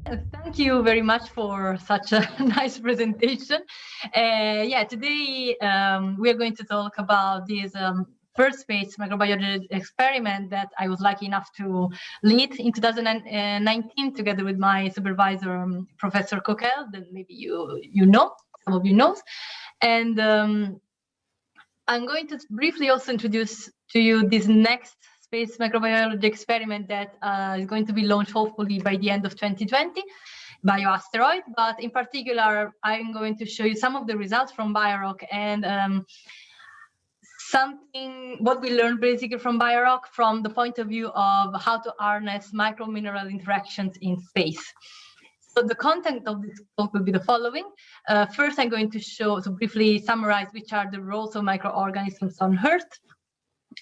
Thank you very much for such a nice presentation. Today we are going to talk about this first space microbiology experiment that I was lucky enough to lead in 2019 together with my supervisor, Professor Coquel, that maybe you know, some of you know. And I'm going to briefly also introduce to you this next space microbiology experiment that is going to be launched hopefully by the end of 2020, BioAsteroid. But in particular, I'm going to show you some of the results from BioRock and what we learned basically from BioRock from the point of view of how to harness micromineral interactions in space. So the content of this talk will be the following. First, I'm going to briefly summarize which are the roles of microorganisms on Earth,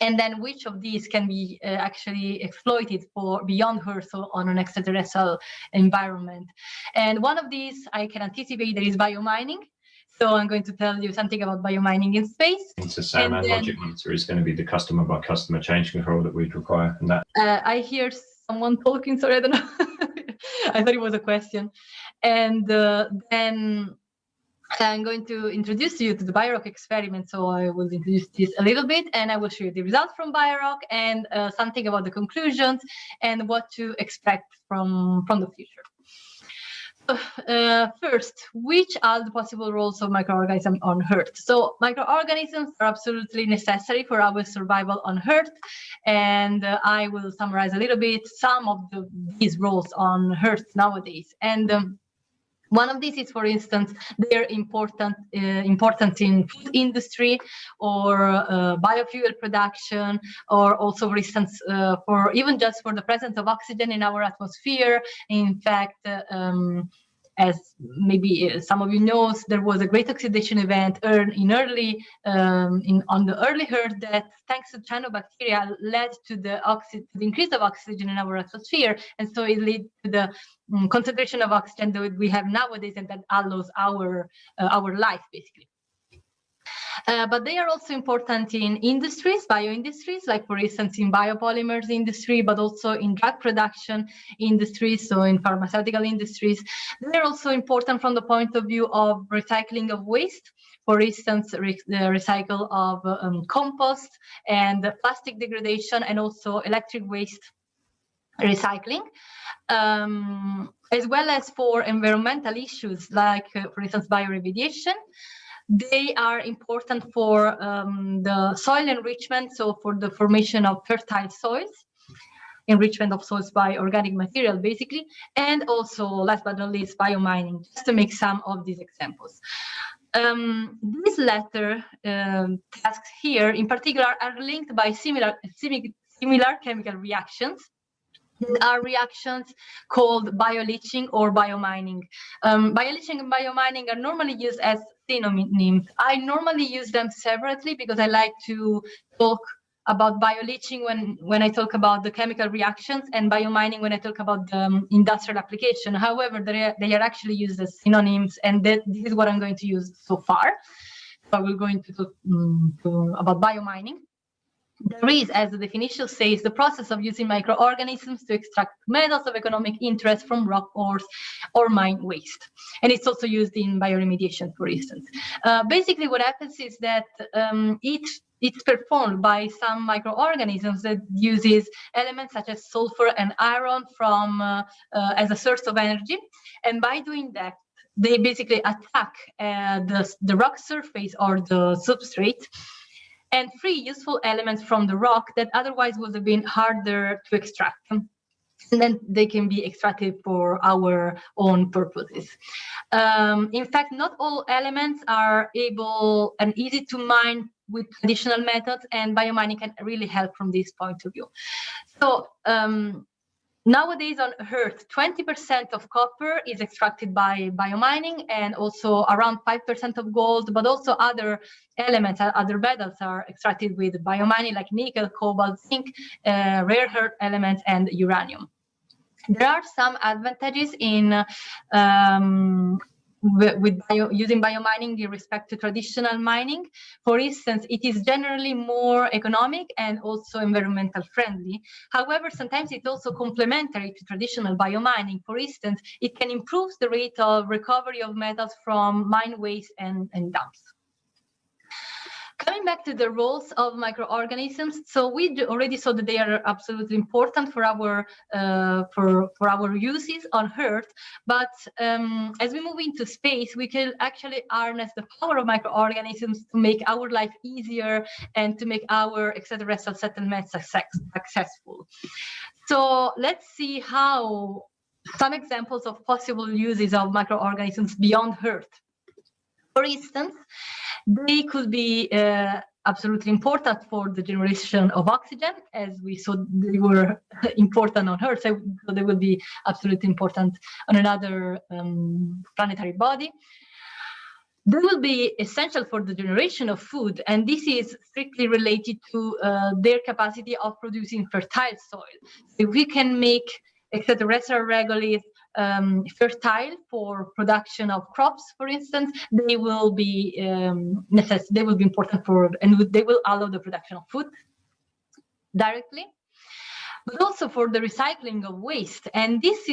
and then which of these can be actually exploited for beyond Earth, so on an extraterrestrial environment. And one of these I can anticipate, there is biomining. So I'm going to tell you something about biomining in space. So SAM and logic monitor is going to be the customer by customer change control that we'd require. And that I hear someone talking, sorry, I don't know. I thought it was a question. And then I'm going to introduce you to the BioRock experiment. So I will introduce this a little bit, and I will show you the results from BioRock and something about the conclusions and what to expect from the future. First, which are the possible roles of microorganisms on Earth? So microorganisms are absolutely necessary for our survival on Earth, and I will summarize a little bit some of these roles on Earth nowadays. And one of these is, for instance, their importance in food industry or biofuel production, or also, for instance, for even just for the presence of oxygen in our atmosphere. In fact, as maybe some of you know, there was a great oxidation event on the early Earth that, thanks to cyanobacteria, led to the increase of oxygen in our atmosphere, and so it led to the concentration of oxygen that we have nowadays, and that allows our life basically. But they are also important in industries, bioindustries, like for instance in biopolymers industry, but also in drug production industries, so in pharmaceutical industries. They're also important from the point of view of recycling of waste, for instance, the recycle of compost and plastic degradation, and also electric waste recycling, as well as for environmental issues like, for instance, bioremediation. They are important for the soil enrichment, so for the formation of fertile soils, enrichment of soils by organic material, basically, and also, last but not least, biomining, just to make some of these examples. These latter tasks here, in particular, are linked by similar chemical reactions. These are reactions called bioleaching or biomining. Bioleaching and biomining are normally used as synonyms. I normally use them separately because I like to talk about bioleaching when I talk about the chemical reactions, and biomining when I talk about the industrial application. However, they are actually used as synonyms, and this is what I'm going to use so far. So we're going to talk about biomining. There is, as the definition says, the process of using microorganisms to extract metals of economic interest from rock ores or mine waste. And it's also used in bioremediation, for instance. Basically, what happens is that it's performed by some microorganisms that uses elements such as sulfur and iron as a source of energy. And by doing that, they basically attack the rock surface or the substrate and free useful elements from the rock that otherwise would have been harder to extract. And then they can be extracted for our own purposes. In fact, not all elements are able and easy to mine with traditional methods, and biomining can really help from this point of view. So nowadays on Earth, 20% of copper is extracted by biomining, and also around 5% of gold, but also other elements, other metals are extracted with biomining, like nickel, cobalt, zinc, rare earth elements, and uranium. There are some advantages in using biomining in respect to traditional mining. For instance, it is generally more economic and also environmental friendly. However, sometimes it's also complementary to traditional biomining. For instance, it can improve the rate of recovery of metals from mine waste and dumps. Coming back to the roles of microorganisms, so we already saw that they are absolutely important for our uses on Earth. But as we move into space, we can actually harness the power of microorganisms to make our life easier and to make our extraterrestrial settlements successful. So let's see how some examples of possible uses of microorganisms beyond Earth. For instance, they could be absolutely important for the generation of oxygen, as we saw they were important on Earth, so they will be absolutely important on another planetary body. They will be essential for the generation of food, and this is strictly related to their capacity of producing fertile soil. So we can make extraterrestrial regolith fertile for production of crops, for instance. They will be they will be important for, and they will allow the production of food directly, but also for the recycling of waste. And this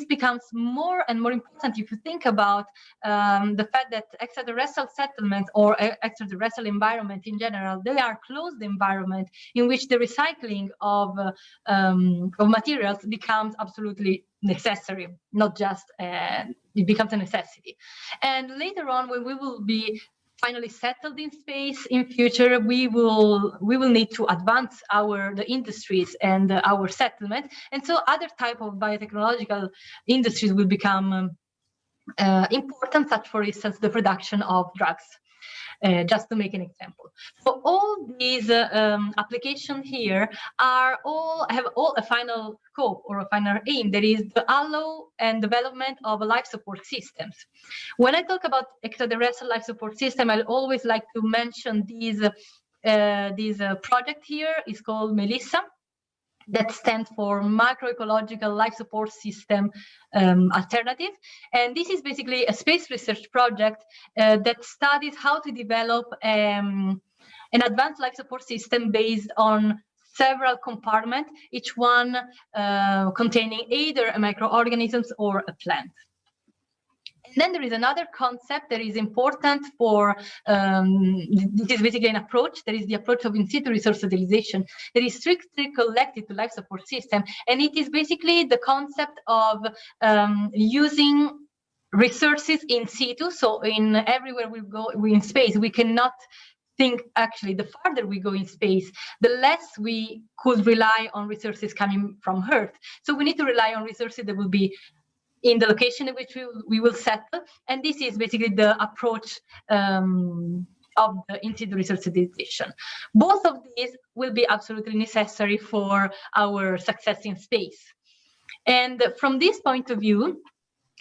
becomes more and more important if you think about the fact that extraterrestrial settlements or extraterrestrial environment in general, they are closed environment in which the recycling of materials becomes absolutely necessary, not just it becomes a necessity. And later on, when we will be finally settled in space in future, we will need to advance the industries and our settlement, and so other type of biotechnological industries will become important, such for instance the production of drugs. Just to make an example. So all these applications here have all a final scope or a final aim, that is the allow and development of life support systems. When I talk about extraterrestrial life support system, I always like to mention this project here. Is called MELISSA. That stands for Microecological Life Support System Alternative. And this is basically a space research project that studies how to develop an advanced life support system based on several compartments, each one containing either a microorganisms or a plant. And then there is another concept that is important for, this is basically an approach, that is the approach of in situ resource utilization, that is strictly connected to life support system. And it is basically the concept of using resources in situ. So in everywhere we go in space, we cannot think, actually, the farther we go in space, the less we could rely on resources coming from Earth. So we need to rely on resources that will be in the location in which we will settle. And this is basically the approach of the in situ resource utilization. Both of these will be absolutely necessary for our success in space. And from this point of view,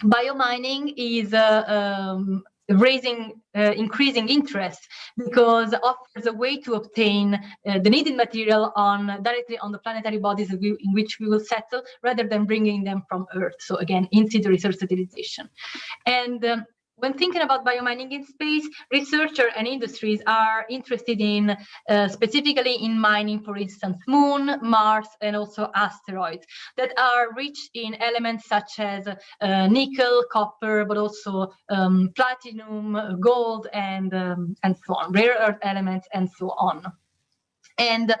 biomining is increasing interest, because it offers a way to obtain the needed material directly on the planetary bodies in which we will settle, rather than bringing them from Earth. So again, in situ resource utilization. And when thinking about biomining in space, researchers and industries are interested in specifically in mining, for instance, Moon, Mars, and also asteroids that are rich in elements such as nickel, copper, but also platinum, gold, and so on, rare earth elements, and so on. And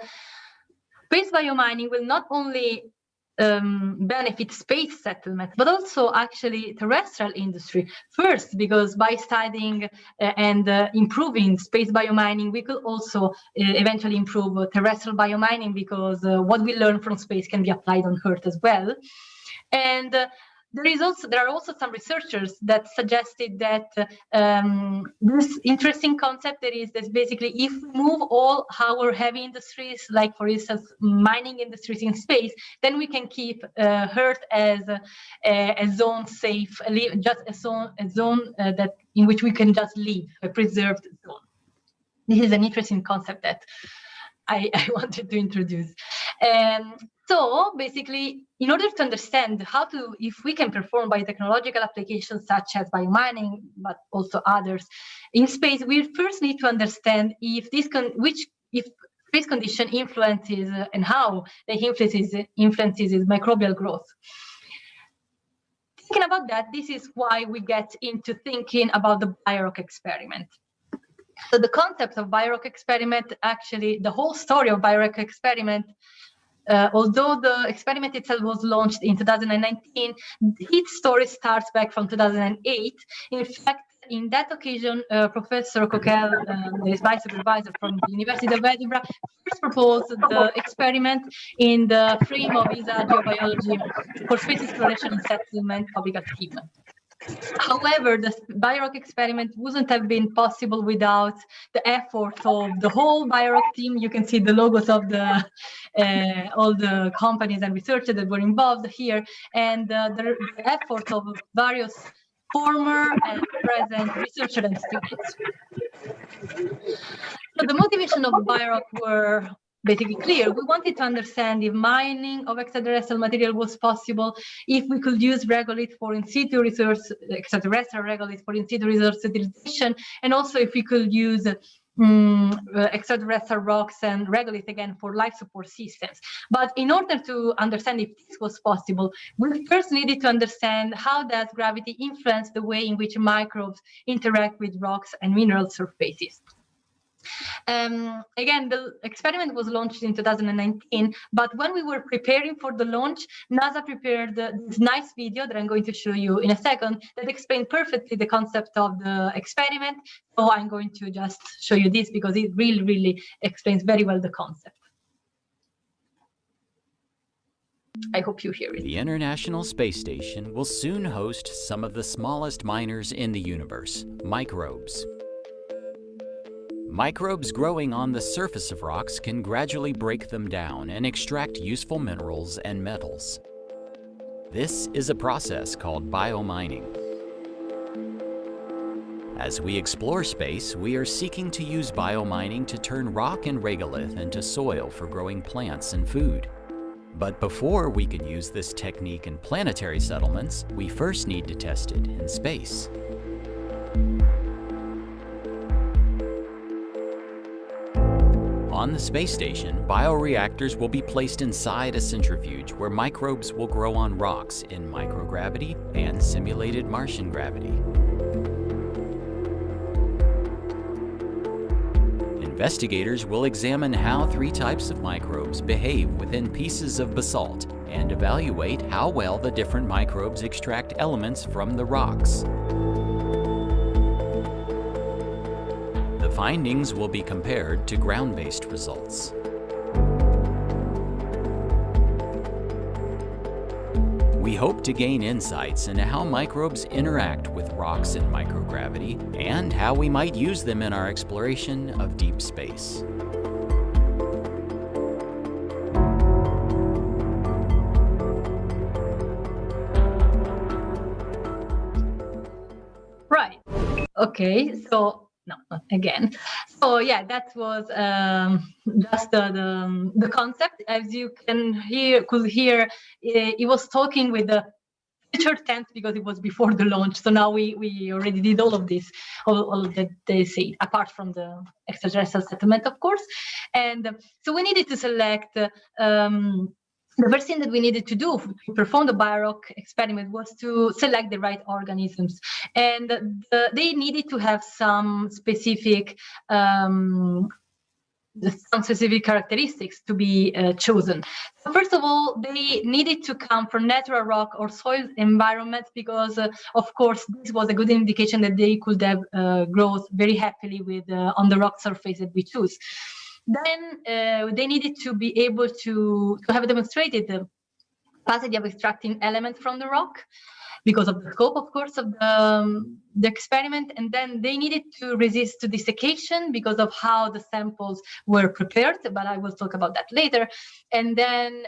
space biomining will not only benefit space settlement, but also actually terrestrial industry. First, because by studying and improving space biomining, we could also eventually improve terrestrial biomining, because what we learn from space can be applied on Earth as well. And there are also some researchers that suggested that this interesting concept that is that basically if we move all our heavy industries, like for instance mining industries, in space, then we can keep Earth as a zone safe, just a zone that in which we can just live, a preserved zone. This is an interesting concept that I wanted to introduce. So basically, in order to understand if we can perform biotechnological applications such as biomining, but also others in space, we first need to understand if space condition influences and how they influences microbial growth. Thinking about that, this is why we get into thinking about the BioRock experiment. So the concept of BioRock experiment, actually, the whole story of BioRock experiment, although the experiment itself was launched in 2019, its story starts back from 2008. In fact, in that occasion, Professor Coquel, the vice supervisor from the University of Edinburgh, first proposed the experiment in the frame of ESA geobiology for space exploration and settlement topical team. However, the BioRock experiment wouldn't have been possible without the effort of the whole BioRock team. You can see the logos of all the companies and researchers that were involved here, and the effort of various former and present researchers and students. So the motivation of BioRock were basically clear. We wanted to understand if mining of extraterrestrial material was possible, if we could use regolith for in situ resource, extraterrestrial regolith for in situ resource utilization, and also if we could use extraterrestrial rocks and regolith again for life support systems. But in order to understand if this was possible, we first needed to understand how does gravity influence the way in which microbes interact with rocks and mineral surfaces. Again, the experiment was launched in 2019, but when we were preparing for the launch, NASA prepared this nice video that I'm going to show you in a second that explained perfectly the concept of the experiment. So I'm going to just show you this because it really, really explains very well the concept. I hope you hear it. The International Space Station will soon host some of the smallest miners in the universe, microbes. Microbes growing on the surface of rocks can gradually break them down and extract useful minerals and metals. This is a process called biomining. As we explore space, we are seeking to use biomining to turn rock and regolith into soil for growing plants and food. But before we can use this technique in planetary settlements, we first need to test it in space. On the space station, bioreactors will be placed inside a centrifuge where microbes will grow on rocks in microgravity and simulated Martian gravity. Investigators will examine how 3 types of microbes behave within pieces of basalt and evaluate how well the different microbes extract elements from the rocks. The findings will be compared to ground-based results. We hope to gain insights into how microbes interact with rocks in microgravity and how we might use them in our exploration of deep space. Right. Okay. So. No, not again. So yeah, that was just the concept. As you could hear, it was talking with the future tense because it was before the launch. So now we already did all of this, all that they say, apart from the extraterrestrial settlement, of course. And so we needed to select. The first thing that we needed to do to perform the BioRock experiment was to select the right organisms, and they needed to have some specific characteristics to be chosen. So first of all, they needed to come from natural rock or soil environments because, of course, this was a good indication that they could have growth very happily with on the rock surface that we choose. Then they needed to be able to have demonstrated the capacity of extracting elements from the rock because of the scope, of course, of the experiment. And then they needed to resist to desiccation because of how the samples were prepared, but I will talk about that later. And then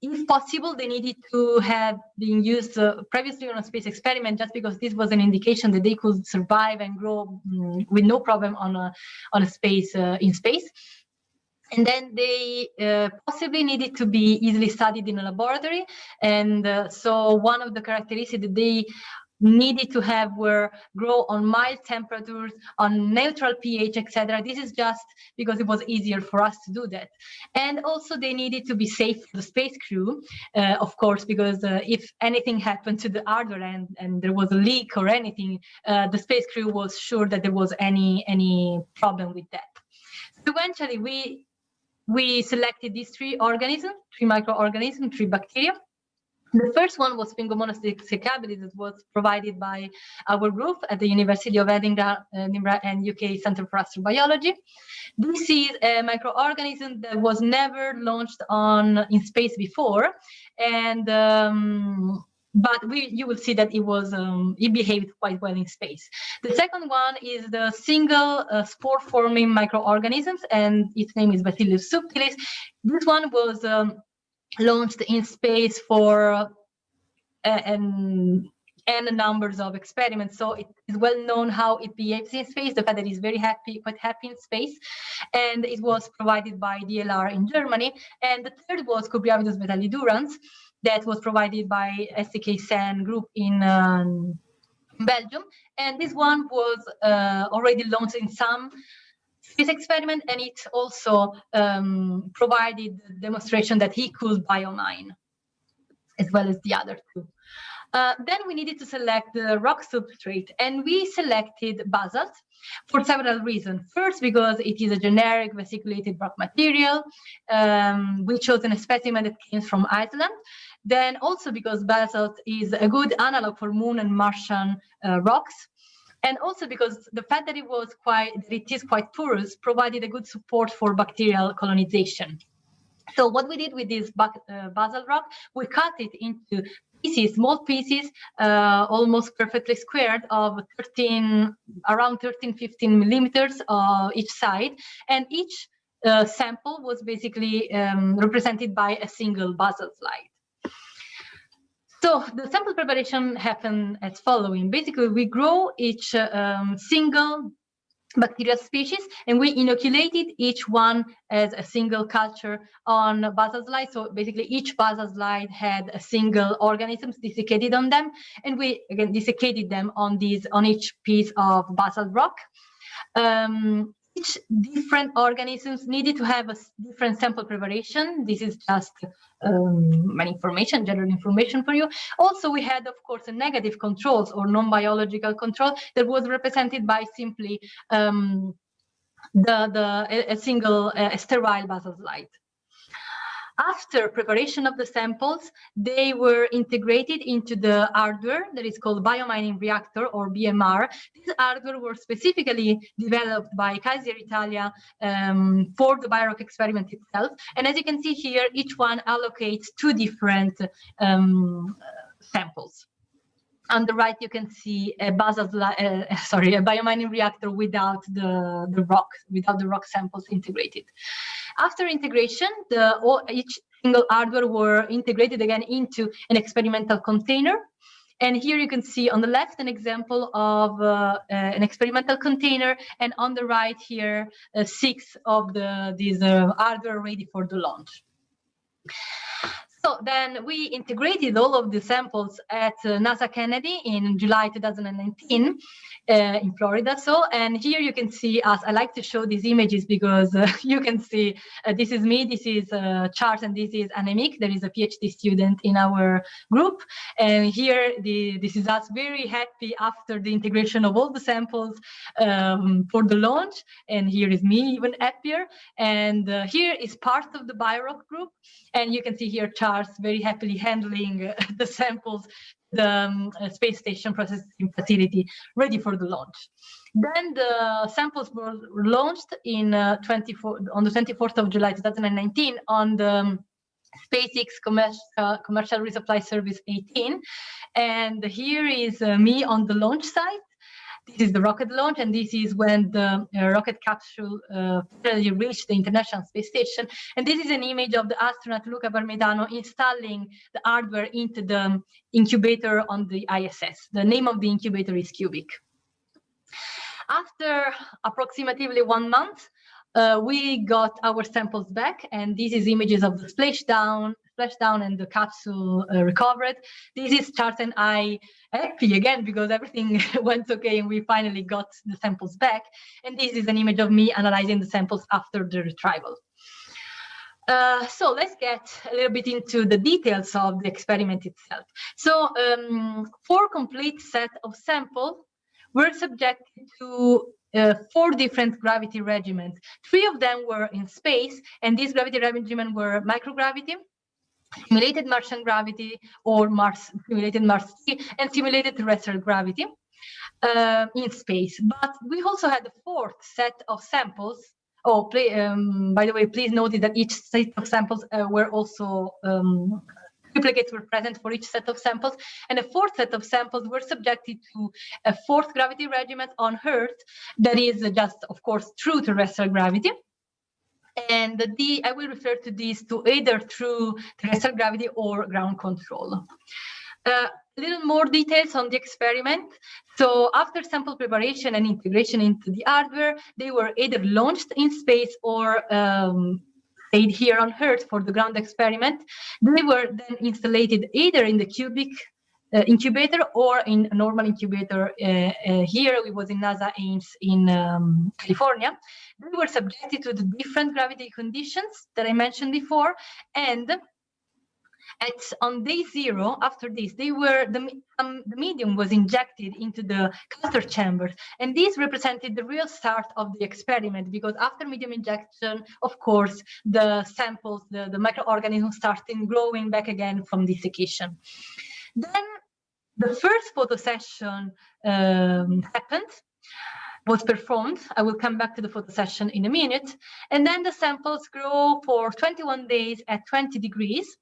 if possible, they needed to have been used previously on a space experiment just because this was an indication that they could survive and grow with no problem on a space in space. And then they possibly needed to be easily studied in a laboratory. And so one of the characteristics that they needed to have were grow on mild temperatures, on neutral pH, etc. This is just because it was easier for us to do that. And also they needed to be safe for the space crew, of course, because if anything happened to the hardware and there was a leak or anything, the space crew was sure that there was any problem with that. So eventually we selected these 3 organisms, 3 microorganisms, 3 bacteria. The first one was Sphingomonas desiccabilis, that was provided by our group at the University of Edinburgh and UK Centre for Astrobiology. This is a microorganism that was never launched in space before, and but you will see that it behaved quite well in space. The second one is the single spore-forming microorganisms, and its name is Bacillus subtilis. This one was launched in space for and numbers of experiments, so it is well known how it behaves in space, the fact that it's quite happy in space, and it was provided by DLR in Germany. And the third was Cupriavidus metallidurans, that was provided by STK SAN group in Belgium, and this one was already launched in some space experiment, and it also provided the demonstration that he could biomine, as well as the other 2. Then we needed to select the rock substrate, and we selected basalt for several reasons. First, because it is a generic vesiculated rock material. We chose a specimen that came from Iceland. Then also because basalt is a good analog for Moon and Martian rocks. And also because the fact that it is quite porous provided a good support for bacterial colonization. So what we did with this basalt rock, we cut it into pieces, small pieces, almost perfectly squared, of around 13-15 millimeters each side, and each sample was basically represented by a single basalt slide. So the sample preparation happened as following. Basically, we grow each single bacterial species, and we inoculated each one as a single culture on basalt slide. So basically, each basalt slide had a single organism desiccated on them, and we again desiccated them on each piece of basalt rock. Each different organisms needed to have a different sample preparation. This is just general information for you. Also, we had, of course, a negative controls or non-biological control that was represented by simply a single sterile basalt slide. After preparation of the samples, they were integrated into the hardware that is called Biomining reactor, or BMR. This hardware was specifically developed by Kaiser Italia for the BioRock experiment itself. And as you can see here, each one allocates 2 different samples. On the right, you can see a biomining reactor without the rock samples integrated. After integration, each single hardware were integrated again into an experimental container. And here you can see on the left an example of an experimental container, and on the right here 6 of these hardware ready for the launch. So then we integrated all of the samples at NASA Kennedy in July 2019 in Florida. And here you can see us. I like to show these images because you can see this is me, this is Charles, and this is Annemiek. There is a PhD student in our group. And here this is us very happy after the integration of all the samples for the launch. And here is me even happier. And here is part of the BioRock group. And you can see here Charles very happily handling the samples, the space station processing facility ready for the launch. Then the samples were launched on the 24th of July 2019 on the SpaceX Commercial Resupply Service 18. And here is me on the launch site. This is the rocket launch, and this is when the rocket capsule finally reached the International Space Station. And this is an image of the astronaut Luca Parmitano installing the hardware into the incubator on the ISS. The name of the incubator is Cubic. After approximately 1 month, we got our samples back, and this is images of the splashdown and the capsule recovered. This is Charles and I happy again because everything went okay and we finally got the samples back. And this is an image of me analyzing the samples after the retrieval. So let's get a little bit into the details of the experiment itself. So 4 complete set of samples were subjected to 4 different gravity regimens. 3 of them were in space, and these gravity regimens were microgravity, simulated Martian gravity or simulated Mars T, and simulated terrestrial gravity in space. But we also had a 4th set of samples. Oh, by the way, please note that each set of samples were also duplicates were present for each set of samples, and a 4th set of samples were subjected to a 4th gravity regimen on Earth that is just, of course, true terrestrial gravity. And I will refer to these to either through terrestrial gravity or ground control. A little more details on the experiment. So after sample preparation and integration into the hardware, they were either launched in space or stayed here on Earth for the ground experiment. They were then installed either in the cubic incubator or in a normal incubator. Here we was in NASA Ames in California. They were subjected to the different gravity conditions that I mentioned before, and on day 0, after this, they were the medium was injected into the culture chambers, and this represented the real start of the experiment, because after medium injection, of course, the samples, the microorganisms started growing back again from desiccation. Then the first photo session was performed. I will come back to the photo session in a minute. And then the samples grow for 21 days at 20 degrees.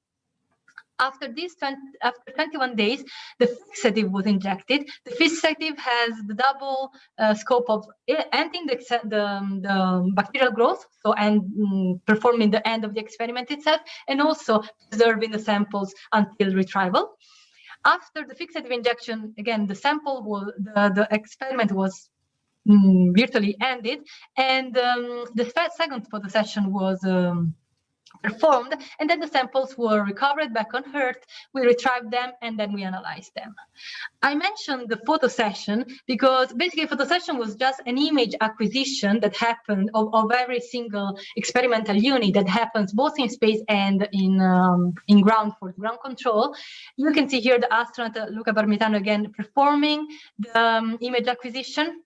After 21 days, the fixative was injected. The fixative has the double scope of ending the bacterial growth, and performing the end of the experiment itself, and also preserving the samples until retrieval. After the fixative injection, again, the experiment was virtually ended, and the second photo session was performed, and then the samples were recovered back on Earth. We retrieved them, and then we analyzed them. I mentioned the photo session because basically photo session was just an image acquisition that happened of every single experimental unit that happens both in space and in ground for ground control. You can see here the astronaut Luca Parmitano again performing the image acquisition.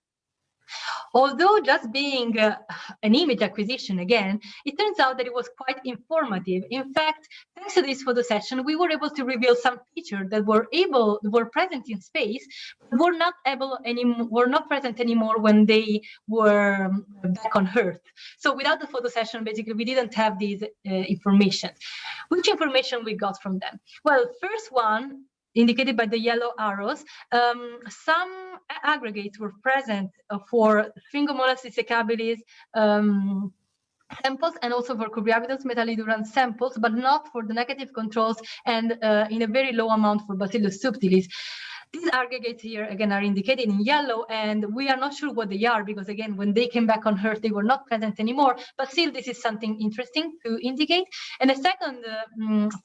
Although just being an image acquisition again, it turns out that it was quite informative. In fact, thanks to this photo session, we were able to reveal some features that were present in space, but were not present anymore when they were back on Earth. So without the photo session, basically, we didn't have these information. Which information we got from them? Well, first one, indicated by the yellow arrows, some aggregates were present for Sphingomonas, desiccabilis samples, and also for Cupriavidus, metallidurans samples, but not for the negative controls, and in a very low amount for Bacillus subtilis. These aggregates here, again, are indicated in yellow, and we are not sure what they are because, again, when they came back on Earth, they were not present anymore. But still, this is something interesting to indicate. And the second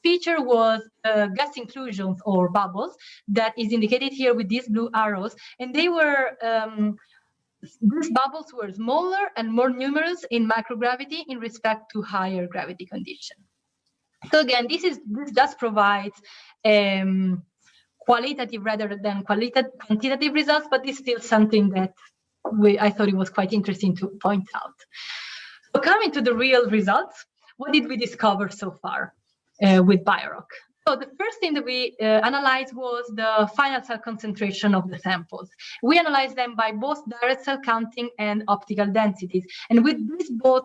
feature was gas inclusions or bubbles that is indicated here with these blue arrows. And they were, these bubbles were smaller and more numerous in microgravity in respect to higher gravity conditions. So again, this just provides qualitative rather than quantitative results, but it's still something that I thought it was quite interesting to point out. So coming to the real results, what did we discover so far with BioRock? So the first thing that we analyzed was the final cell concentration of the samples. We analyzed them by both direct cell counting and optical densities. And with both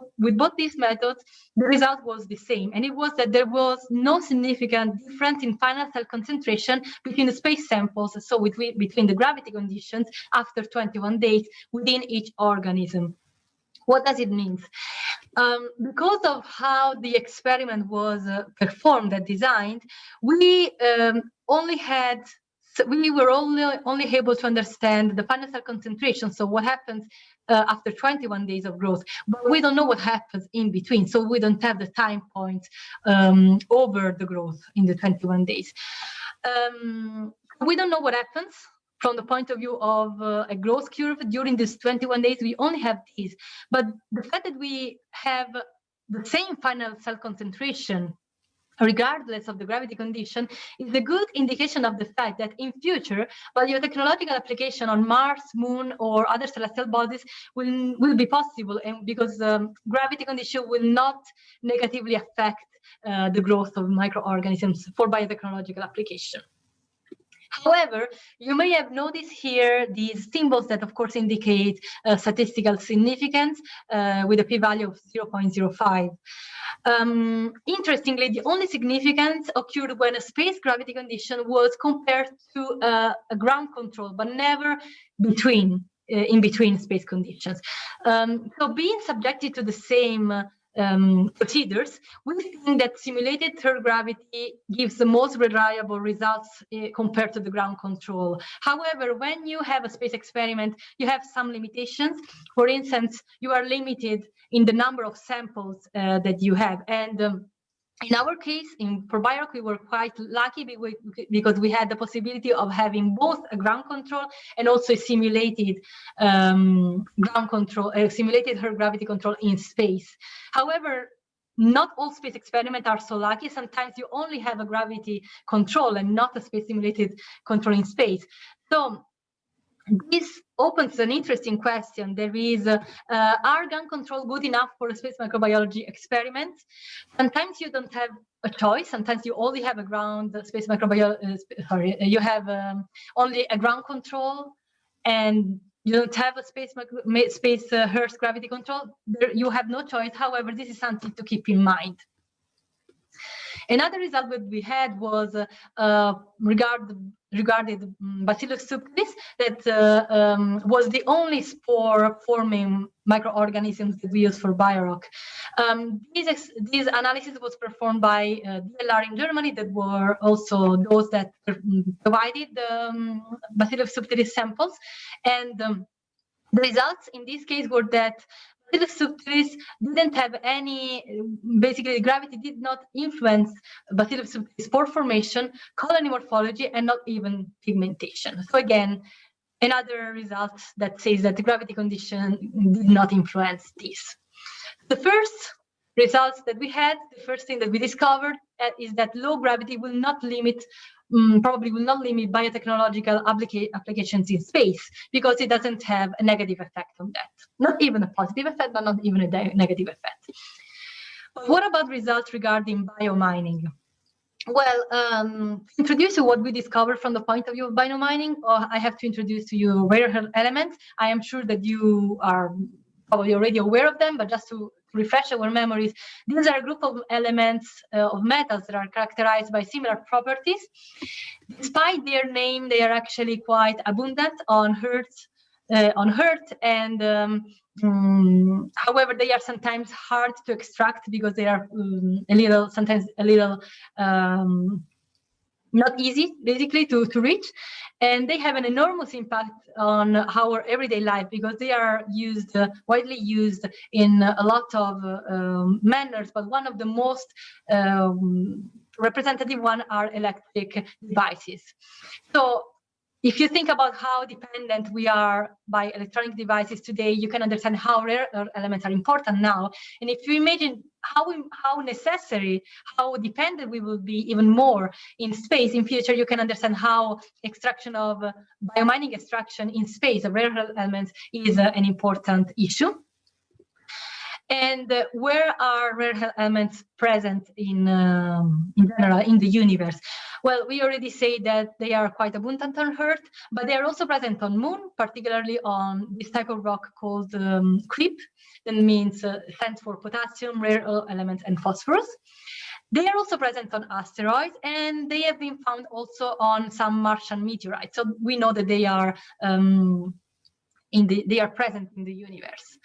these methods, the result was the same. And it was that there was no significant difference in final cell concentration between the space samples, so between the gravity conditions after 21 days within each organism. What does it mean? Because of how the experiment was performed and designed, we were only able to understand the final cell concentration. So what happens after 21 days of growth, but we don't know what happens in between, so we don't have the time points over the growth in the 21 days. We don't know what happens from the point of view of a growth curve during these 21 days. We only have these, but the fact that we have the same final cell concentration regardless of the gravity condition is a good indication of the fact that in future biotechnological application on Mars, Moon, or other celestial bodies will be possible, and because gravity condition will not negatively affect the growth of microorganisms for biotechnological application. However, you may have noticed here these symbols that, of course, indicate statistical significance with a p-value of 0.05. Interestingly, the only significance occurred when a space gravity condition was compared to a ground control, but never in between space conditions. So being subjected to the same procedures, we think that simulated Earth gravity gives the most reliable results compared to the ground control. However, when you have a space experiment, you have some limitations. For instance, you are limited in the number of samples that you have. And in our case, for BioRock, we were quite lucky because we had the possibility of having both a ground control and also a simulated ground control, simulated Earth gravity control in space. However, not all space experiments are so lucky. Sometimes you only have a gravity control and not a space simulated control in space. So this opens an interesting question. There is, are ground control good enough for a space microbiology experiment? Sometimes you don't have a choice. Sometimes you only have a ground space microbiology, you have only a ground control and you don't have a space Earth gravity control. You have no choice. However, this is something to keep in mind. Another result that we had was regarding Bacillus subtilis, that was the only spore-forming microorganisms that we use for BioRock. This analysis was performed by DLR in Germany, that were also those that provided the Bacillus subtilis samples. And the results in this case were that Bacillus subtilis didn't have any, basically gravity did not influence Bacillus subtilis spore formation, colony morphology, and not even pigmentation. So again, another result that says that the gravity condition did not influence this. The first results that we had, the first thing that we discovered is that low gravity will not limit probably will not limit biotechnological applications in space, because it doesn't have a negative effect on that. Not even a positive effect, but not even a negative effect. But what about results regarding biomining? Well, introduce you what we discovered from the point of view of biomining, I have to introduce to you rare earth elements. I am sure that you are probably already aware of them, but just to refresh our memories, these are a group of elements of metals that are characterized by similar properties. Despite their name, they are actually quite abundant on Earth, and however, they are sometimes hard to extract because they are sometimes a little not easy, basically, to reach. And they have an enormous impact on our everyday life because they are used, widely used in a lot of manners, but one of the most representative one are electric devices. So if you think about how dependent we are by electronic devices today, you can understand how rare earth elements are important now. And if you imagine how necessary, how dependent we will be even more in space in future, you can understand how extraction of biomining extraction in space of rare earth elements is an important issue. And where are rare earth elements present in general in the universe? Well, we already say that they are quite abundant on Earth, but they are also present on Moon, particularly on this type of rock called CRIP. That means stands for potassium, rare earth elements, and phosphorus. They are also present on asteroids, and they have been found also on some Martian meteorites. So we know that they are they are present in the universe.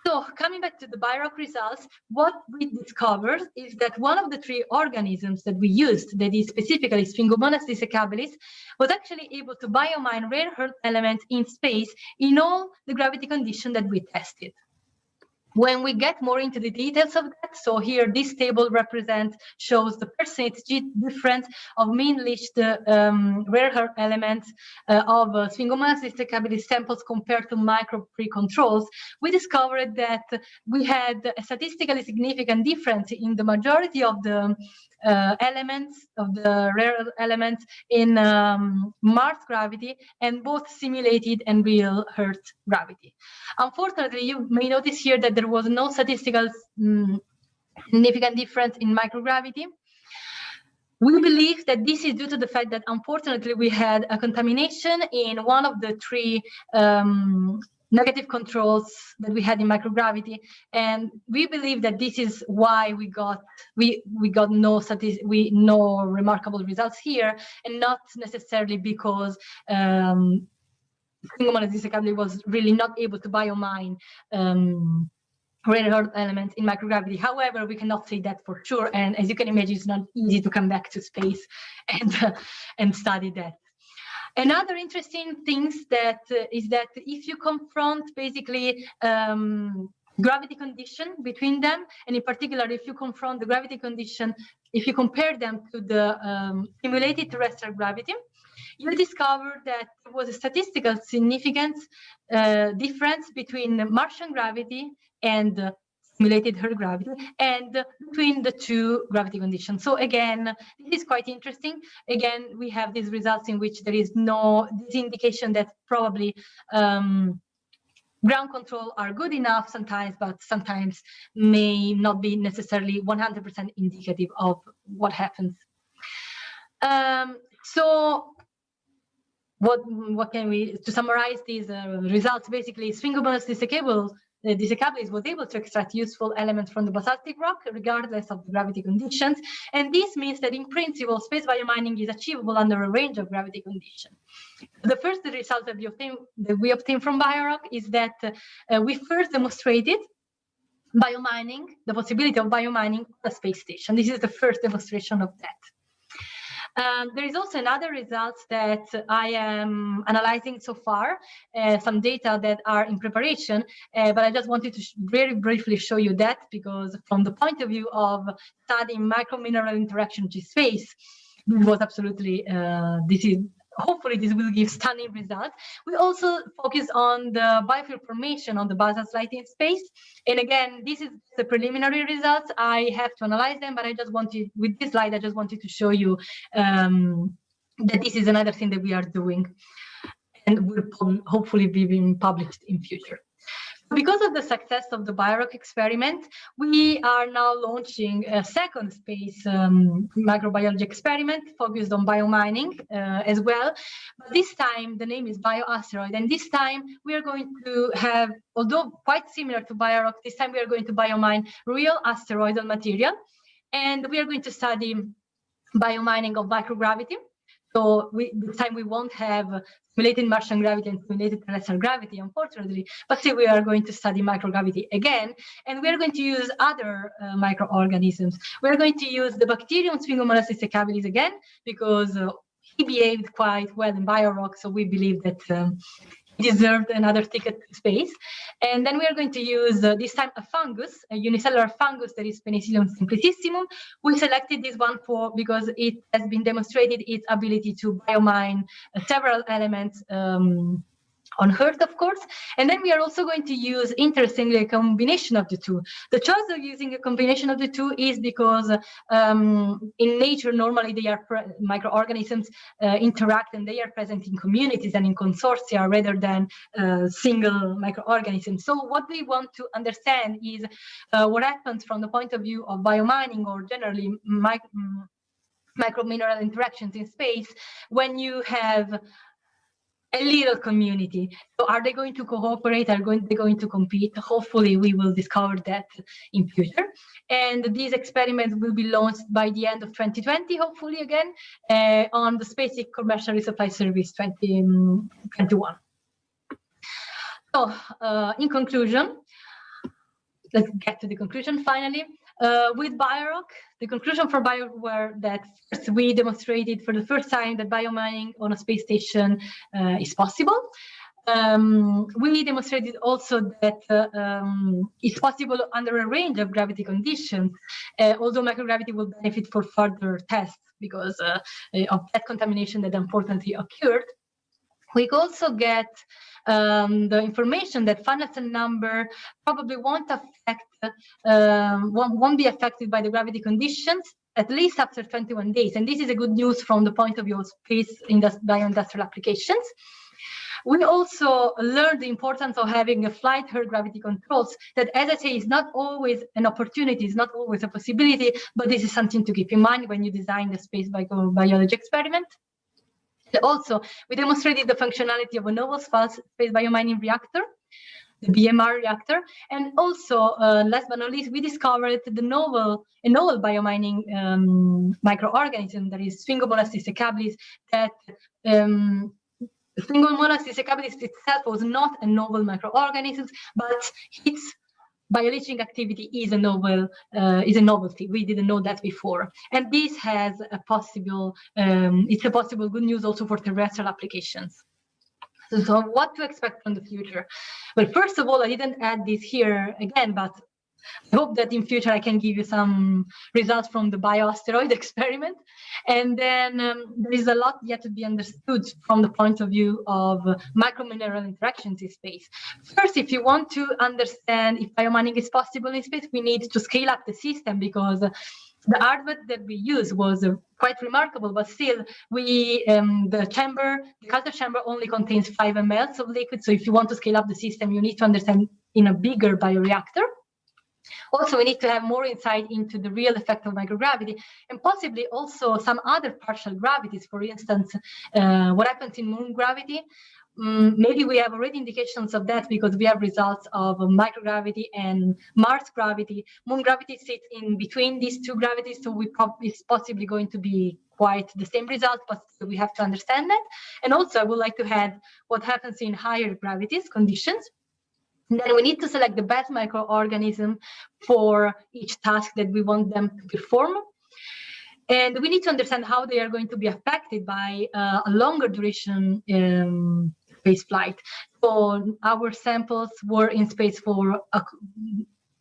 So coming back to the BioRock results, what we discovered is that one of the 3 organisms that we used, that is specifically Sphingomonas desiccabilis, was actually able to biomine rare earth elements in space in all the gravity conditions that we tested. When we get more into the details of that, so here this table shows the percentage difference of mean-leached rare earth elements of Sphingomonas desiccabilis samples compared to microbe-free controls. We discovered that we had a statistically significant difference in the majority of the elements, of the rare earth elements in Mars gravity and both simulated and real Earth gravity. Unfortunately, you may notice here that there was no statistical significant difference in microgravity. We believe that this is due to the fact that, unfortunately, we had a contamination in one of the 3 negative controls that we had in microgravity, and we believe that this is why we got no remarkable results here, and not necessarily because Sphingomonas desiccabilis was really not able to biomine rare earth elements in microgravity. However, we cannot say that for sure, and as you can imagine, it's not easy to come back to space and study that. Another interesting thing is that if you confront basically gravity condition between them, and in particular, if you confront the gravity condition, if you compare them to the simulated terrestrial gravity, you discover that there was a statistical significance difference between Martian gravity and simulated Earth gravity, and between the 2 gravity conditions. So again, this is quite interesting. Again, we have these results in which there is this indication that probably ground control are good enough sometimes, but sometimes may not be necessarily 100% indicative of what happens. So what can we, to summarize these results, basically Sphingomonas desiccabilis was able to extract useful elements from the basaltic rock regardless of the gravity conditions, and this means that in principle space biomining is achievable under a range of gravity conditions. The first result that we obtained from BioRock is that we first demonstrated biomining, the possibility of biomining on a space station. This is the first demonstration of that. There is also another results that I am analyzing so far, some data that are in preparation, but I just wanted to very briefly show you that, because from the point of view of studying micro-mineral interaction in space, it was absolutely, hopefully this will give stunning results. We also focus on the biofield formation on the basal slide in space. And again, this is the preliminary results. I have to analyze them, but with this slide, I just wanted to show you that this is another thing that we are doing and will hopefully be being published in future. Because of the success of the BioRock experiment, we are now launching a second space microbiology experiment focused on biomining as well. But this time, the name is BioAsteroid, and this time we are going to have, although quite similar to BioRock, this time we are going to biomine real asteroidal material, and we are going to study biomining of microgravity. So this time we won't have simulated Martian gravity and simulated terrestrial gravity, unfortunately, but still we are going to study microgravity again, and we are going to use other microorganisms. We're going to use the bacterium Sphingomonas desiccabilis again, because he behaved quite well in BioRock, so we believe that he deserved another ticket to space. And then we are going to use this time a fungus, a unicellular fungus that is Penicillium simplicissimum. We selected this one because it has been demonstrated its ability to biomine several elements on Earth, of course. And then we are also going to use, interestingly, a combination of the two. The choice of using a combination of the two is because in nature, normally they are microorganisms interact and they are present in communities and in consortia rather than single microorganisms. So what we want to understand is what happens from the point of view of biomining or generally micro-mineral interactions in space when you have a little community. So are they going to cooperate? Are they going to compete? Hopefully we will discover that in future. And these experiments will be launched by the end of 2020, hopefully again, on the Space Commercial Resupply Service 2021. So, in conclusion, let's get to the conclusion finally. With BioRock, the conclusion for BioRock were that first we demonstrated for the first time that biomining on a space station is possible. We demonstrated also that it's possible under a range of gravity conditions, although microgravity will benefit for further tests because of that contamination that unfortunately occurred. We also get the information that funnels and number probably won't be affected by the gravity conditions, at least after 21 days. And this is a good news from the point of view of space bioindustrial applications. We also learned the importance of having a flight Earth gravity controls that, as I say, is not always an opportunity, is not always a possibility, but this is something to keep in mind when you design the space biology experiment. Also, we demonstrated the functionality of a novel space biomining reactor, the BMR reactor, and also, last but not least, we discovered a novel biomining microorganism, that is Sphingomonas desiccabilis, that Sphingomonas desiccabilis itself was not a novel microorganism, but its biological activity is a novelty. We didn't know that before, and this has a possible. It's a possible good news also for terrestrial applications. So what to expect from the future? Well, first of all, I didn't add this here again, but I hope that in future I can give you some results from the BioAsteroid experiment. And then there is a lot yet to be understood from the point of view of micromineral interactions in space. First, if you want to understand if biomining is possible in space, we need to scale up the system, because the hardware that we used was quite remarkable, but still, the culture chamber only contains 5 ml of liquid. So if you want to scale up the system, you need to understand in a bigger bioreactor. Also, we need to have more insight into the real effect of microgravity, and possibly also some other partial gravities. For instance, what happens in moon gravity. Maybe we have already indications of that because we have results of microgravity and Mars gravity. Moon gravity sits in between these two gravities, so it's possibly going to be quite the same result, but we have to understand that. And also, I would like to add what happens in higher gravities conditions. And then we need to select the best microorganism for each task that we want them to perform. And we need to understand how they are going to be affected by a longer duration space flight. So our samples were in space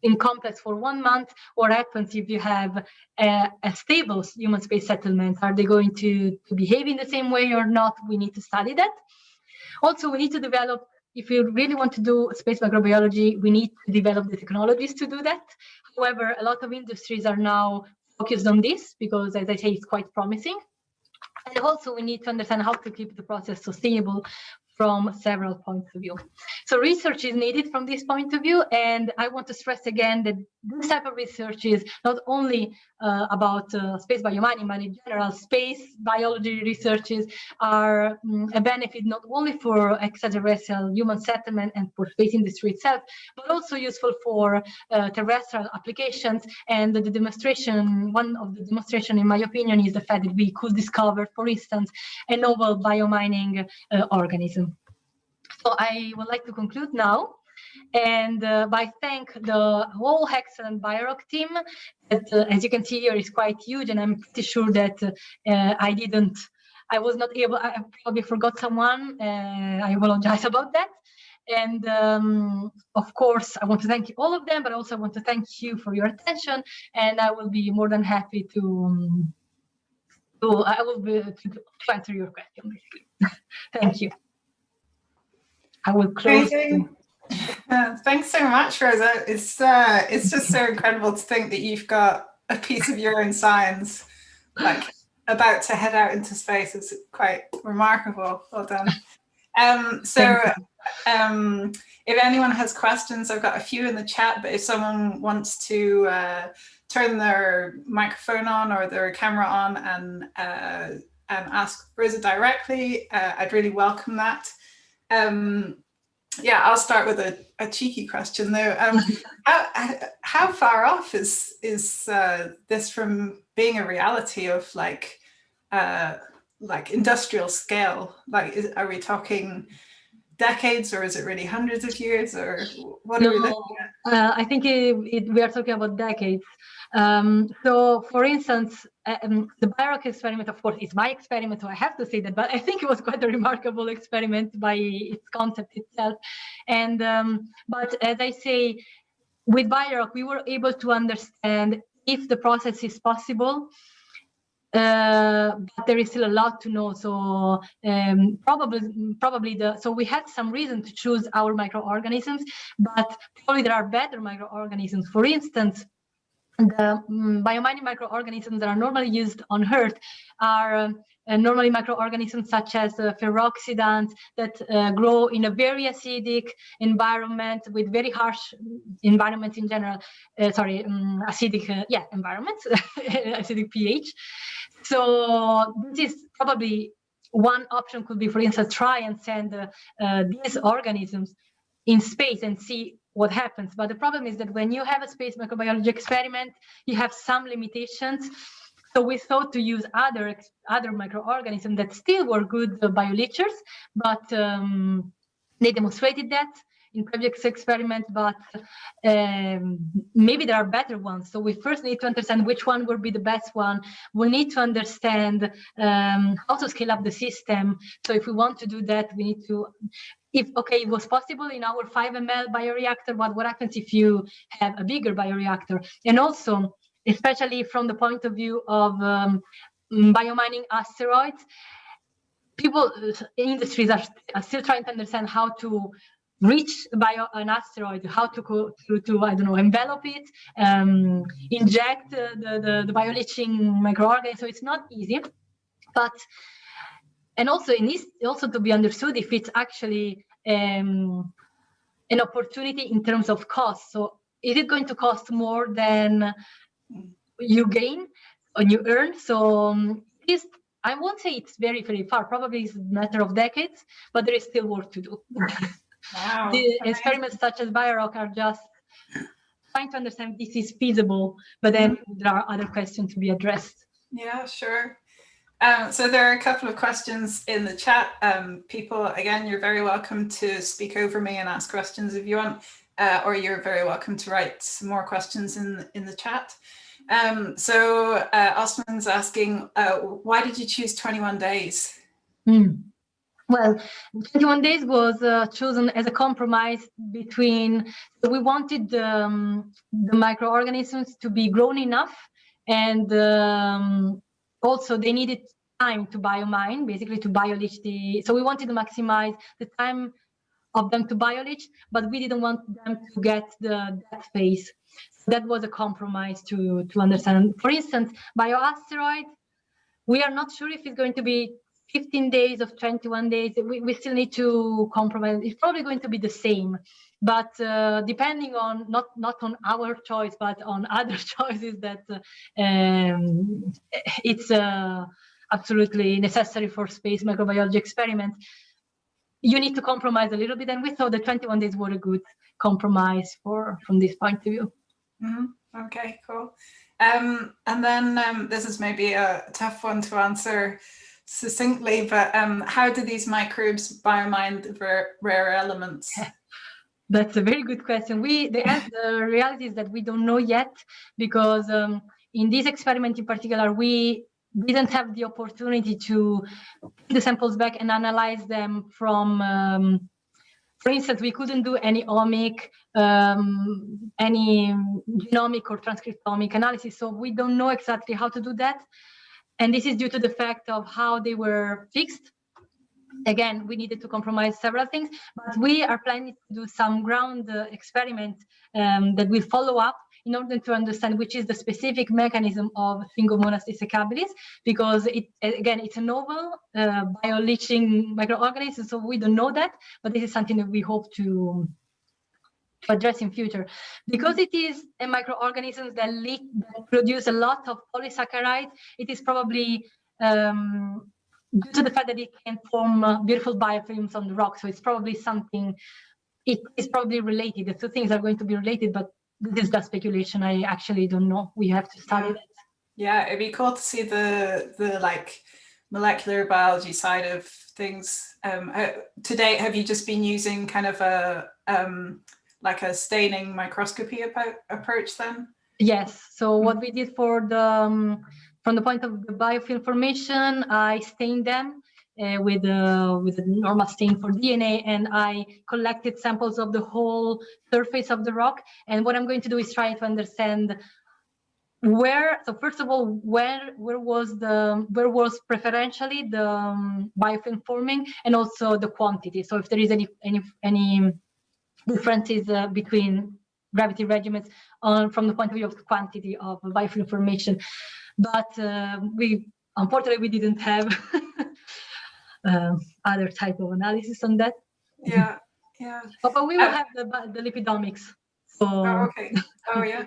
in complex for 1 month. What happens if you have a stable human space settlement? Are they going to behave in the same way or not? We need to study that. Also, we need to develop, if we really want to do space microbiology, we need to develop the technologies to do that. However, a lot of industries are now focused on this because, as I say, it's quite promising. And also, we need to understand how to keep the process sustainable from several points of view. So research is needed from this point of view, and I want to stress again that this type of research is not only about space biomining, but in general, space biology researches are a benefit not only for extraterrestrial human settlement and for space industry itself, but also useful for terrestrial applications. And the demonstration, one of the demonstration, in my opinion, is the fact that we could discover, for instance, a novel biomining organism. So I would like to conclude now, and by thank the whole excellent BioRock team that, as you can see here, is quite huge, and I'm pretty sure that I was not able, I probably forgot someone, I apologize about that. And of course, I want to thank all of them, but also I want to thank you for your attention, and I will be more than happy to answer your question, basically. Thank you. I will close. Thanks so much, Rosa. It's just so incredible to think that you've got a piece of your own science like about to head out into space. It's quite remarkable. Well done. If anyone has questions, I've got a few in the chat, but if someone wants to turn their microphone on or their camera on and ask Rosa directly, I'd really welcome that. Yeah, I'll start with a cheeky question though. How far off is this from being a reality of like industrial scale? Like, are we talking decades, or is it really hundreds of years, or what are we looking at? I think we are talking about decades. So, for instance, the BioRock experiment, of course, is my experiment, so I have to say that, but I think it was quite a remarkable experiment by its concept itself. And but as I say, with BioRock, we were able to understand if the process is possible. But there is still a lot to know. So so we had some reason to choose our microorganisms, but probably there are better microorganisms. For instance, the biomining microorganisms that are normally used on Earth are normally microorganisms such as ferroxidants that grow in a very acidic environment with very harsh environments in general. Acidic environments, acidic pH. So this is probably one option. Could be, for instance, try and send these organisms in space and see what happens. But the problem is that when you have a space microbiology experiment, you have some limitations. So we thought to use other microorganisms that still were good bioleachers, but they demonstrated that in previous experiments, but maybe there are better ones. So we first need to understand which one will be the best one. We need to understand how to scale up the system. So if we want to do that, we need to, it was possible in our 5 ml bioreactor, but what happens if you have a bigger bioreactor? And also, especially from the point of view of biomining asteroids, industries are still trying to understand how to reach an asteroid, how to go to I don't know, envelop it, inject the bioleaching microorganism. So it's not easy, but and also it needs also to be understood if it's actually an opportunity in terms of cost. So is it going to cost more than you gain or you earn? So I won't say it's very, very far. Probably it's a matter of decades, but there is still work to do. Wow. The experiments such as BioRock are just trying to understand if this is feasible, but then there are other questions to be addressed. Yeah, sure. So there are a couple of questions in the chat. People, again, you're very welcome to speak over me and ask questions if you want, or you're very welcome to write some more questions in the chat. So Osman's asking, why did you choose 21 days? Well, 21 days was chosen as a compromise between, so we wanted the microorganisms to be grown enough, and also they needed time to biomine, basically to bioleach so we wanted to maximize the time of them to bioleach, but we didn't want them to get the death phase. So that was a compromise to understand. For instance, BioAsteroid, we are not sure if it's going to be 15 days of 21 days. We still need to compromise. It's probably going to be the same, but depending on not on our choice, but on other choices that it's absolutely necessary for space microbiology experiments, you need to compromise a little bit. And we thought the 21 days were a good compromise from this point of view. Mm-hmm. Okay, cool. And then this is maybe a tough one to answer succinctly, but how do these microbes biomine the rare elements? That's a very good question. The reality is that we don't know yet, because in this experiment in particular, we didn't have the opportunity to put the samples back and analyze them from, for instance, we couldn't do any omic, any genomic or transcriptomic analysis. So we don't know exactly how to do that. And this is due to the fact of how they were fixed. Again, we needed to compromise several things, but we are planning to do some ground experiments that will follow up in order to understand which is the specific mechanism of Sphingomonas desiccabilis, because it's a novel bioleaching microorganism, so we don't know that, but this is something that we hope to address in future. Because it is a microorganism that produce a lot of polysaccharides, it is probably due to the fact that it can form beautiful biofilms on the rock. So it's probably it is probably related. The two things are going to be related, but this is just speculation. I actually don't know. We have to study that. Yeah, it'd be cool to see the like molecular biology side of things. To date, have you just been using kind of a like a staining microscopy approach then? Yes. So what we did for the from the point of the biofilm formation, I stained them with a normal stain for DNA, and I collected samples of the whole surface of the rock. And what I'm going to do is try to understand where. So first of all, where was preferentially the biofilm forming, and also the quantity. So if there is any differences between gravity regimens from the point of view of the quantity of biofilm formation. But unfortunately we didn't have other type of analysis on that. Yeah. But we will have the lipidomics. So okay. Oh yeah.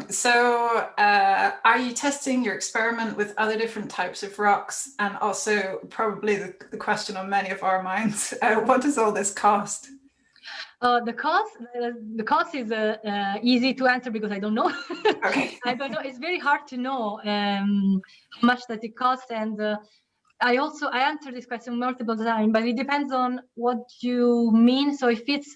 So are you testing your experiment with other different types of rocks? And also probably the question on many of our minds, what does all this cost? The cost is easy to answer because I don't know. Okay. I don't know. It's very hard to know how much that it costs, and I answered this question multiple times, but it depends on what you mean. So if it's,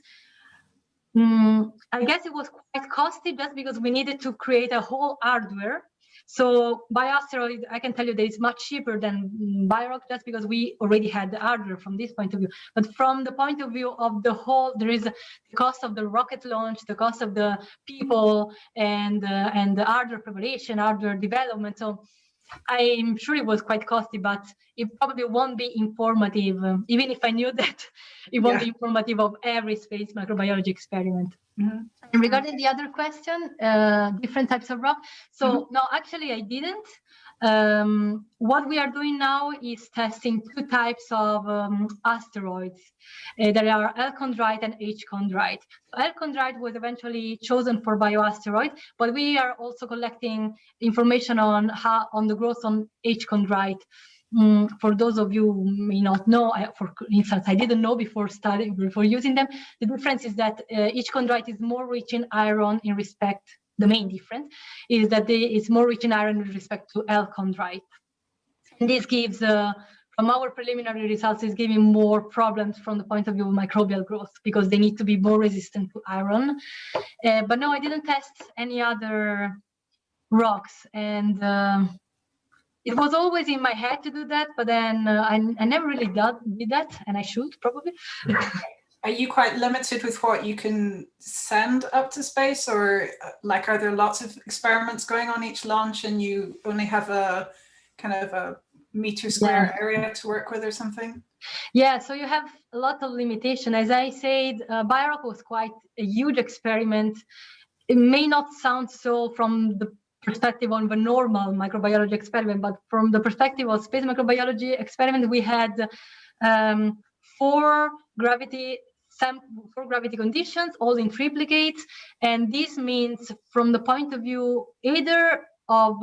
I guess it was quite costly just because we needed to create a whole hardware. So BioAsteroid, I can tell you that it's much cheaper than BioRock just because we already had the hardware from this point of view. But from the point of view of the whole, there is the cost of the rocket launch, the cost of the people, and the hardware preparation, hardware development. So I'm sure it was quite costly, but it probably won't be informative, even if I knew that it won't be informative of every space microbiology experiment. Mm-hmm. And regarding the other question, different types of rock. So no, actually I didn't. What we are doing now is testing two types of asteroids. There are L-chondrite and H-chondrite. So L-chondrite was eventually chosen for BioAsteroid, but we are also collecting information on the growth on H-chondrite. For those of you who may not know, for instance, I didn't know before using them. The difference is that H-chondrite is more rich in iron in respect. The main difference is that it's more rich in iron with respect to L-chondrite. And this gives, from our preliminary results, is giving more problems from the point of view of microbial growth because they need to be more resistant to iron. But no, I didn't test any other rocks, and it was always in my head to do that, but then I never really did that, and I should probably. Are you quite limited with what you can send up to space, or like are there lots of experiments going on each launch and you only have a kind of a meter square area to work with or something? Yeah, so you have a lot of limitation. As I said, BioRock was quite a huge experiment. It may not sound so from the perspective of a normal microbiology experiment, but from the perspective of space microbiology experiment, we had 4 gravity conditions, all in triplicates. And this means from the point of view either of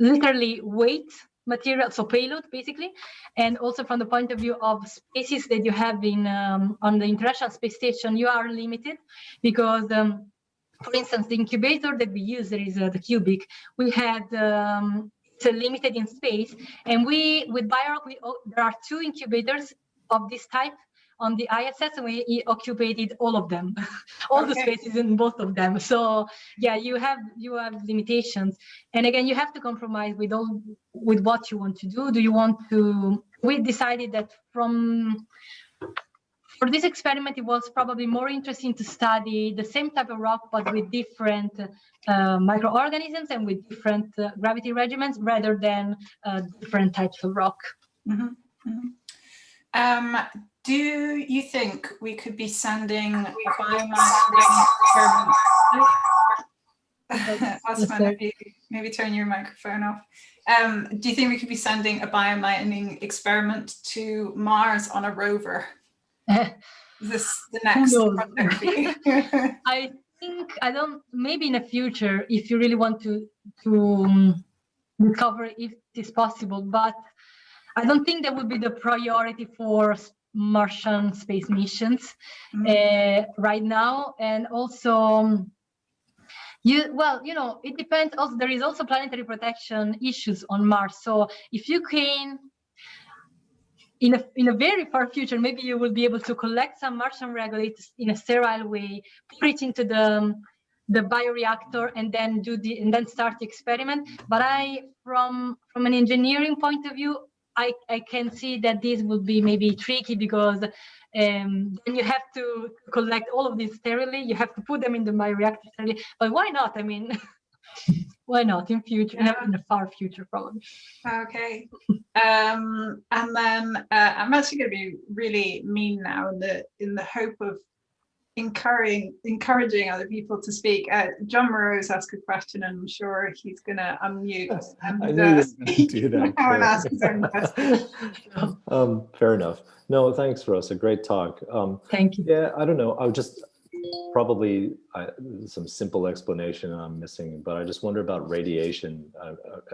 literally weight material, so payload basically, and also from the point of view of spaces that you have in on the International Space Station, you are limited because for instance, the incubator that we use, there is the cubic, we had it's limited in space, and with BioRock, there are 2 incubators of this type on the ISS, and we occupied all of them, all the spaces in both of them. So yeah, you have limitations, and again, you have to compromise with what you want to do. Do you want to? We decided that for this experiment, it was probably more interesting to study the same type of rock, but with different microorganisms and with different gravity regimens, rather than different types of rock. Do you think we could be sending a biomass experiment? Osman, maybe turn your microphone off. Do you think we could be sending a biomining experiment to Mars on a rover? Is this the next project for you? I think maybe in the future, if you really want to discover if it is possible, but I don't think that would be the priority for Martian space missions right now. And also, It depends. Also, there is also planetary protection issues on Mars. So if you can, in a very far future, maybe you will be able to collect some Martian regolith in a sterile way, put it into the bioreactor, and then start the experiment. But from an engineering point of view, I can see that this would be maybe tricky, because then you have to collect all of these sterilely. You have to put them in the bioreactor sterilely. But why not? I mean, why not in future? In the far future, probably. Okay. And then I'm actually going to be really mean now, in the hope of encouraging other people to speak. John Moreau's asked a question, and I'm sure he's going to unmute. And, I knew you were going to do that. and ask his own question. Fair enough. No, thanks, Rosa. Great talk. Thank you. Yeah, I don't know. I would just probably some simple explanation I'm missing, but I just wonder about radiation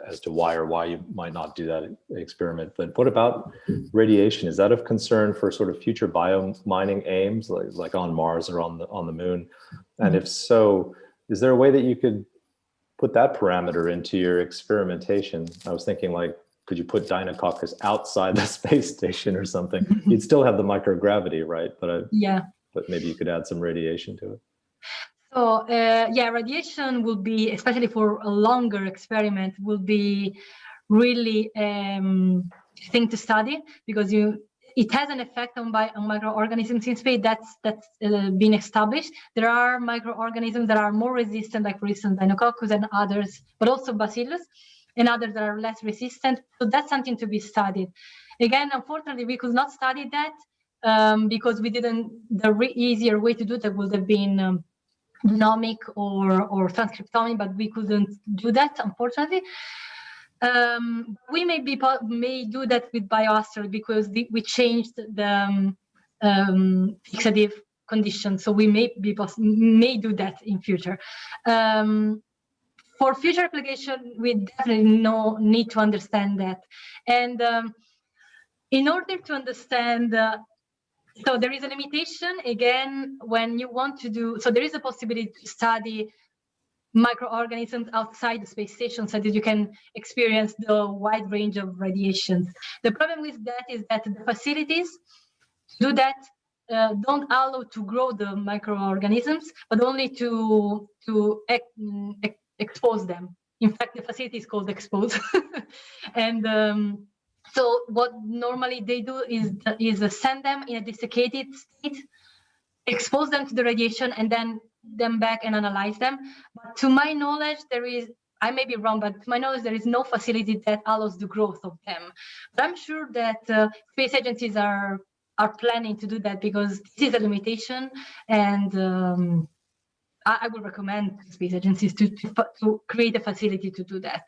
as to why you might not do that experiment. But what about radiation? Is that of concern for sort of future biomining aims, like on Mars or on the moon? And if so, is there a way that you could put that parameter into your experimentation? I was thinking, like, could you put Deinococcus outside the space station or something? You'd still have the microgravity, right? But maybe you could add some radiation to it. So radiation will be, especially for a longer experiment, will be really thing to study, because it has an effect on microorganisms in space. That's been established. There are microorganisms that are more resistant, like for instance Deinococcus and others, but also Bacillus, and others that are less resistant. So that's something to be studied. Again, unfortunately, we could not study that. Because we didn't, the easier way to do that would have been genomic or transcriptomic, but we couldn't do that, unfortunately. We may do that with BioAsteroid, because we changed the fixative conditions, so we may do that in future. For future application, we definitely need to understand that, and in order to understand. So there is a limitation, again, when you want to do, so there is a possibility to study microorganisms outside the space station so that you can experience the wide range of radiations. The problem with that is that the facilities to do that don't allow to grow the microorganisms, but only to expose them. In fact, the facility is called expose. And so what normally they do is send them in a desiccated state, expose them to the radiation, and then them back and analyze them. But to my knowledge, I may be wrong, but to my knowledge, there is no facility that allows the growth of them. But I'm sure that space agencies are planning to do that, because this is a limitation, and I would recommend space agencies to create a facility to do that.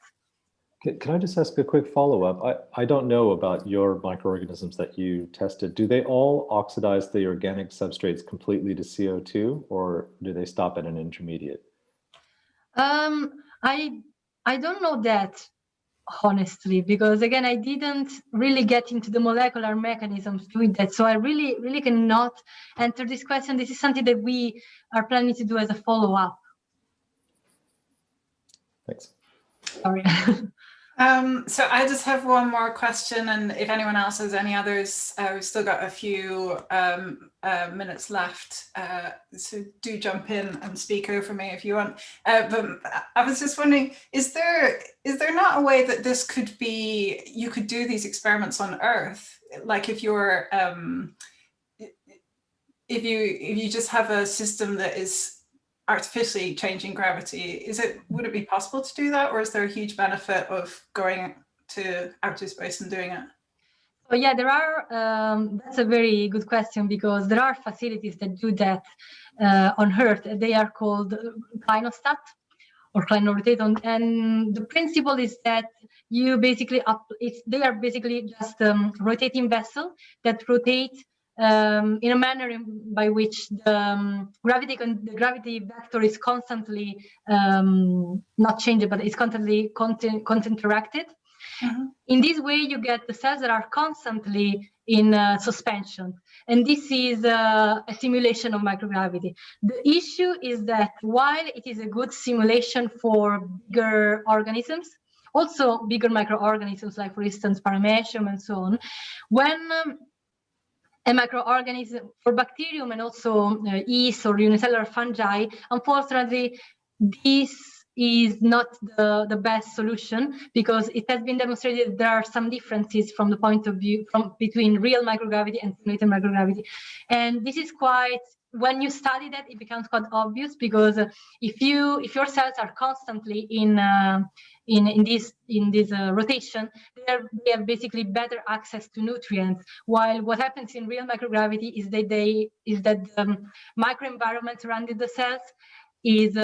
Can I just ask a quick follow-up? I don't know about your microorganisms that you tested. Do they all oxidize the organic substrates completely to CO2, or do they stop at an intermediate? I don't know that, honestly, because again, I didn't really get into the molecular mechanisms doing that. So I really cannot answer this question. This is something that we are planning to do as a follow-up. Thanks. Sorry. So I just have one more question, and if anyone else has any others, we've still got a few minutes left, so do jump in and speak over me if you want. But I was just wondering, is there not a way that this could be, you could do these experiments on Earth, like if you're if you just have a system that is artificially changing gravity, would it be possible to do that, or is there a huge benefit of going to outer space and doing it? So yeah, there are, that's a very good question, because there are facilities that do that on Earth. They are called clinostat or clino-rotate, and the principle is that you basically, they are basically just rotating vessel that rotate in a manner by which the gravity vector is constantly not changing, but it's constantly interacted. Mm-hmm. In this way, you get the cells that are constantly in suspension. And this is a simulation of microgravity. The issue is that while it is a good simulation for bigger organisms, also bigger microorganisms, like for instance, paramecium and so on, when a microorganism for bacterium and also yeast or unicellular fungi, unfortunately, this is not the best solution, because it has been demonstrated there are some differences from the point of view between real microgravity and simulated microgravity. And this is quite, when you study that, it becomes quite obvious, because if your cells are constantly in this rotation, they have basically better access to nutrients. While what happens in real microgravity is that the microenvironment surrounding the cells is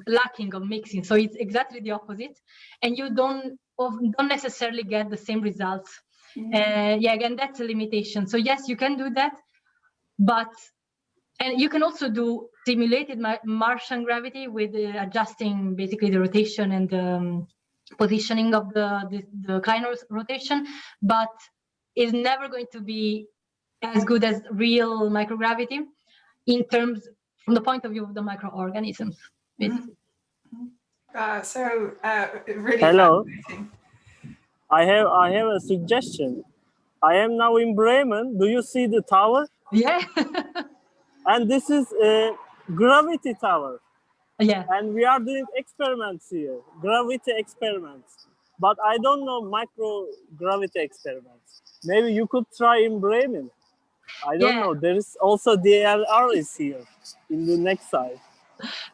lacking of mixing. So it's exactly the opposite, and you don't necessarily get the same results. Yeah, again, that's a limitation. So yes, you can do that, and you can also do simulated Martian gravity with adjusting basically the rotation and the positioning of the Kleiner rotation, but it's never going to be as good as real microgravity from the point of view of the microorganisms. Really Hello. fascinating. I have a suggestion. I am now in Bremen. Do you see the tower? Yeah. And this is a gravity tower. Yeah. And we are doing experiments here, gravity experiments. But I don't know microgravity experiments. Maybe you could try in Bremen. I don't know. There is also DLR is here in the next side.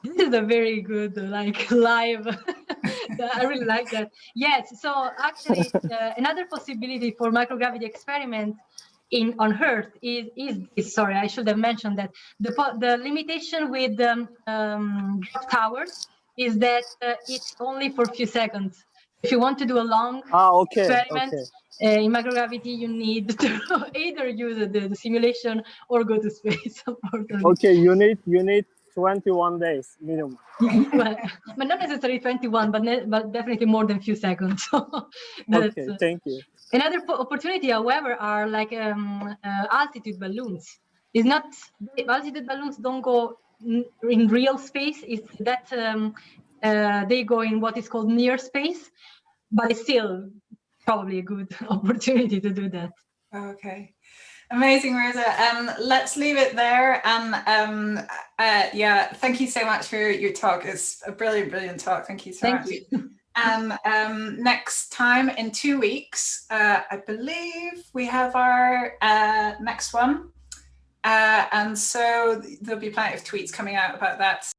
This is a very good live. I really like that. Yes. So actually, another possibility for microgravity experiments on Earth is this. Sorry, I should have mentioned that the limitation with drop towers is that it's only for a few seconds. If you want to do a long experiment in microgravity, you need to either use the simulation or go to space. Okay, you need 21 days minimum. Well, but not necessarily 21, but definitely more than a few seconds. Okay, thank you. Another opportunity, however, are like altitude balloons. Altitude balloons don't go in real space. It's that they go in what is called near space, but it's still probably a good opportunity to do that. Okay. Amazing, Rosa. Let's leave it there. And yeah, thank you so much for your talk. It's a brilliant talk. Thank you so much. And next time in 2 weeks, I believe we have our next one. And so there'll be plenty of tweets coming out about that.